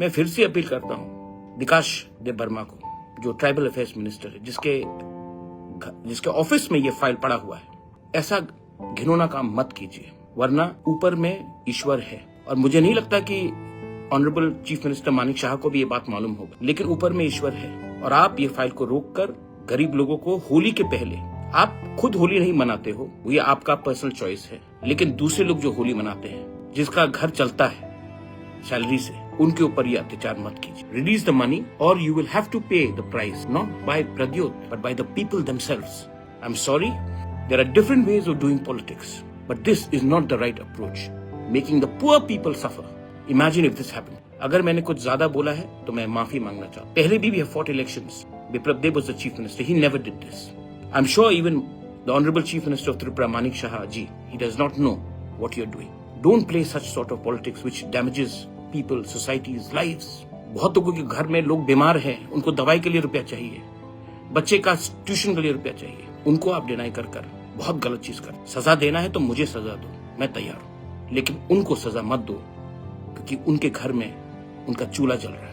मैं फिर से अपील करता हूं विकास देव वर्मा को, जो ट्राइबल अफेयर्स मिनिस्टर है, जिसके ऑफिस में ये फाइल पड़ा हुआ है, ऐसा घिनौना काम मत कीजिए, वरना ऊपर में ईश्वर है। और मुझे नहीं लगता कि honourable chief minister Manik Shah को भी ये बात मालूम होगा, लेकिन ऊपर में ईश्वर है। और आप ये फाइल को रोककर गरीब लोगों को होली के पहले, आप खुद होली नहीं मनाते हो, ये आपका पर्सनल चॉइस है, लेकिन दूसरे लोग जो होली मनाते हैं, जिसका घर चलता है सैलरी से, उनके ऊपर ये अत्याचार मत कीजिए। रिलीज द मनी और you will have to pay the price, not by Pradyot but by the people themselves. I am sorry, there are different ways of doing politics, but this is not the right approach, making the poor people suffer. Imagine if this happened. अगर मैंने कुछ ज्यादा बोला है तो मैं माफी मांगना चाहता हूं। पहले भी we have fought elections. Biplab Deb was the chief minister. He never did this. I'm sure even the honorable chief minister of Tripura, Manik Shah ji, he does not know what you're doing. Don't play such sort of politics which damages people, societies, lives. बहुत लोगों के घर में लोग बीमार हैं, उनको दवाई के लिए रुपया चाहिए, बच्चे का ट्यूशन के लिए रुपया चाहिए, उनको आप डिनाई कर बहुत गलत चीज कर। सजा देना है तो मुझे सजा दो, मैं तैयार हूं, लेकिन उनको सजा मत दो, क्योंकि उनके घर में उनका चूल्हा जल रहा है।